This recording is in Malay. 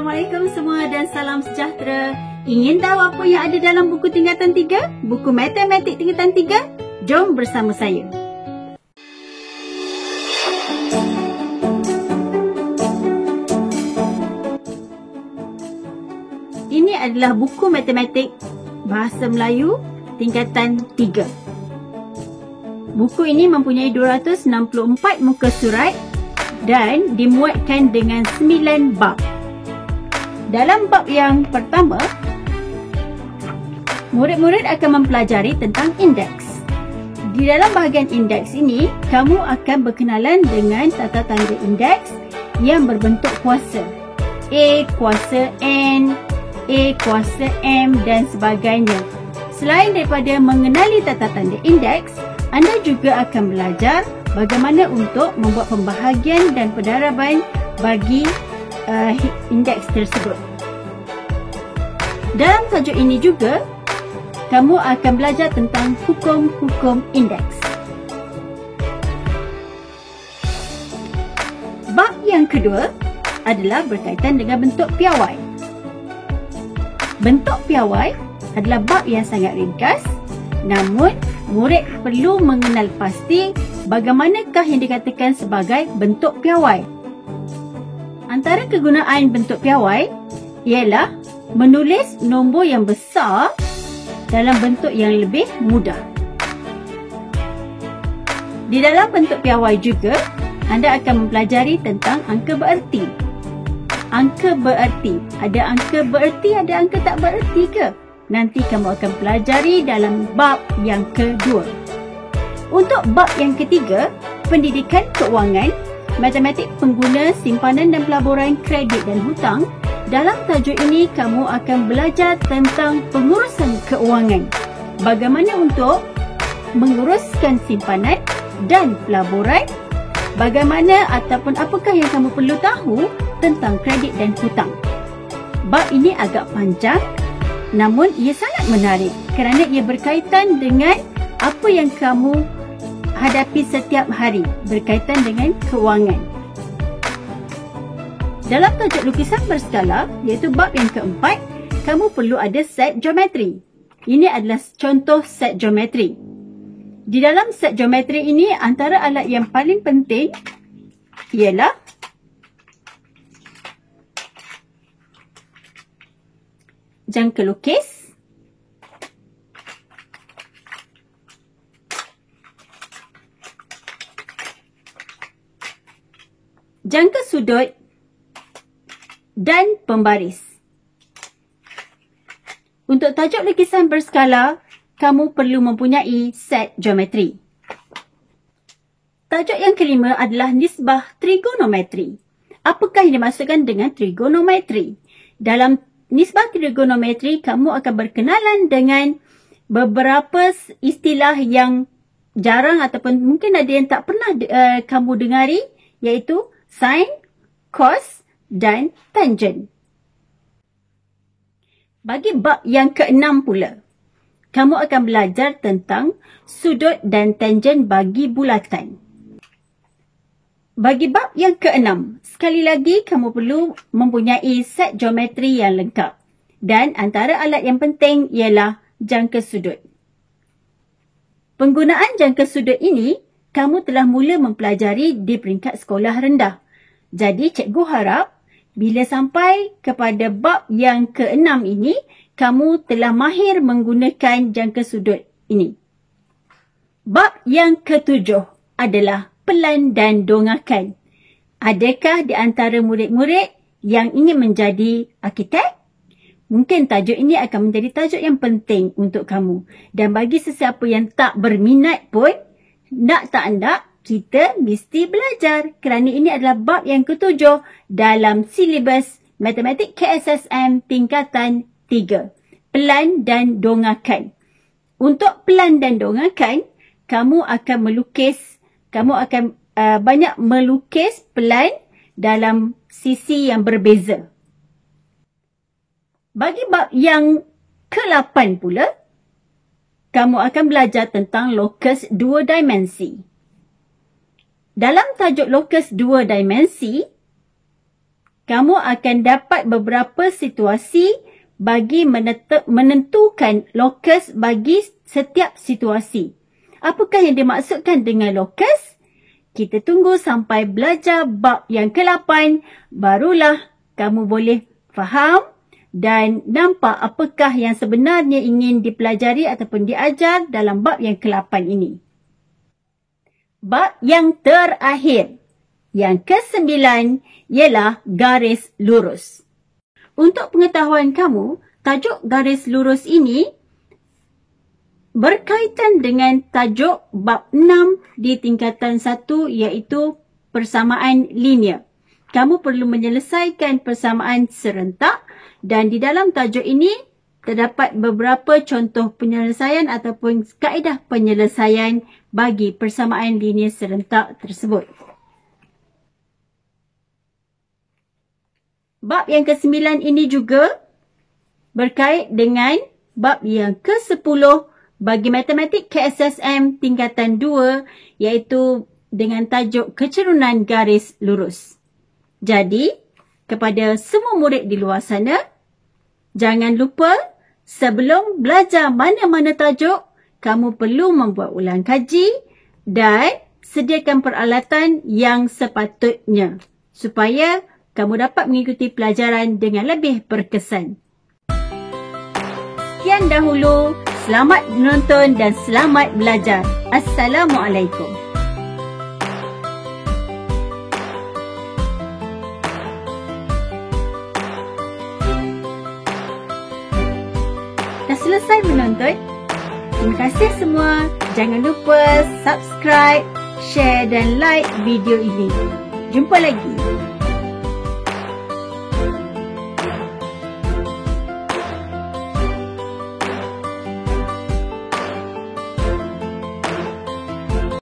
Assalamualaikum semua dan salam sejahtera. Ingin tahu apa yang ada dalam buku tingkatan 3? Buku matematik tingkatan 3? Jom bersama saya. Ini adalah buku matematik bahasa Melayu tingkatan 3. Buku ini mempunyai 264 muka surat dan dimuatkan dengan 9 bab. Dalam bab yang pertama, murid-murid akan mempelajari tentang indeks. Di dalam bahagian indeks ini, kamu akan berkenalan dengan tata tanda indeks yang berbentuk kuasa. A kuasa N, A kuasa M dan sebagainya. Selain daripada mengenali tata tanda indeks, anda juga akan belajar bagaimana untuk membuat pembahagian dan pendaraban bagi indeks tersebut. Dalam tajuk ini juga, kamu akan belajar tentang hukum-hukum indeks. Bab yang kedua adalah berkaitan dengan bentuk piawai. Bentuk piawai adalah bab yang sangat ringkas, namun murid perlu mengenal pasti bagaimanakah yang dikatakan sebagai bentuk piawai. Antara kegunaan bentuk piawai ialah menulis nombor yang besar dalam bentuk yang lebih mudah. Di dalam bentuk piawai juga, anda akan mempelajari tentang angka bererti. Angka bererti. Ada angka bererti, ada angka tak bererti ke? Nanti kamu akan pelajari dalam bab yang kedua. Untuk bab yang ketiga, pendidikan keuangan, matematik pengguna, simpanan dan pelaburan, kredit dan hutang. Dalam tajuk ini, kamu akan belajar tentang pengurusan keuangan. Bagaimana untuk menguruskan simpanan dan pelaburan, bagaimana ataupun apakah yang kamu perlu tahu tentang kredit dan hutang. Bab ini agak panjang, namun ia sangat menarik kerana ia berkaitan dengan apa yang kamu hadapi setiap hari berkaitan dengan kewangan. Dalam tajuk lukisan berskala, iaitu bab yang keempat, kamu perlu ada set geometri. Ini adalah contoh set geometri. Di dalam set geometri ini, antara alat yang paling penting ialah jangka lukis, jangka sudut dan pembaris. Untuk tajuk lukisan berskala, kamu perlu mempunyai set geometri. Tajuk yang kelima adalah nisbah trigonometri. Apakah yang dimaksudkan dengan trigonometri? Dalam nisbah trigonometri, kamu akan berkenalan dengan beberapa istilah yang jarang ataupun mungkin ada yang tak pernah kamu dengari, iaitu sin, cos dan tangent. Bagi bab yang keenam pula, kamu akan belajar tentang sudut dan tangent bagi bulatan. Bagi bab yang keenam, sekali lagi kamu perlu mempunyai set geometri yang lengkap. Dan antara alat yang penting ialah jangka sudut. Penggunaan jangka sudut ini, kamu telah mula mempelajari di peringkat sekolah rendah. Jadi cikgu harap bila sampai kepada bab yang keenam ini, kamu telah mahir menggunakan jangka sudut ini. Bab yang ketujuh adalah pelan dan dongakan. Adakah di antara murid-murid yang ingin menjadi arkitek? Mungkin tajuk ini akan menjadi tajuk yang penting untuk kamu. Dan bagi sesiapa yang tak berminat pun, nak tak nak, kita mesti belajar kerana ini adalah bab yang ketujuh dalam silibus matematik KSSM tingkatan 3. Pelan dan dongakan. Untuk pelan dan dongakan, kamu akan banyak melukis pelan dalam sisi yang berbeza. Bagi bab yang ke-8 pula, kamu akan belajar tentang lokus 2 dimensi. Dalam tajuk lokus 2 dimensi, kamu akan dapat beberapa situasi bagi menentukan lokus bagi setiap situasi. Apakah yang dimaksudkan dengan lokus? Kita tunggu sampai belajar bab yang ke-8, barulah kamu boleh faham dan nampak apakah yang sebenarnya ingin dipelajari ataupun diajar dalam bab yang ke-8 ini. Bab yang terakhir, yang ke-9 ialah garis lurus. Untuk pengetahuan kamu, tajuk garis lurus ini berkaitan dengan tajuk bab 6 di tingkatan 1 iaitu persamaan linear. Kamu perlu menyelesaikan persamaan serentak dan di dalam tajuk ini terdapat beberapa contoh penyelesaian ataupun kaedah penyelesaian bagi persamaan linear serentak tersebut. Bab yang ke-9 ini juga berkait dengan bab yang ke-10 bagi matematik KSSM tingkatan 2 iaitu dengan tajuk kecerunan garis lurus. Jadi, kepada semua murid di luar sana, jangan lupa sebelum belajar mana-mana tajuk, kamu perlu membuat ulang kaji dan sediakan peralatan yang sepatutnya supaya kamu dapat mengikuti pelajaran dengan lebih berkesan. Sekian dahulu, selamat menonton dan selamat belajar. Assalamualaikum. Dah selesai menonton? Terima kasih semua. Jangan lupa subscribe, share dan like video ini. Jumpa lagi.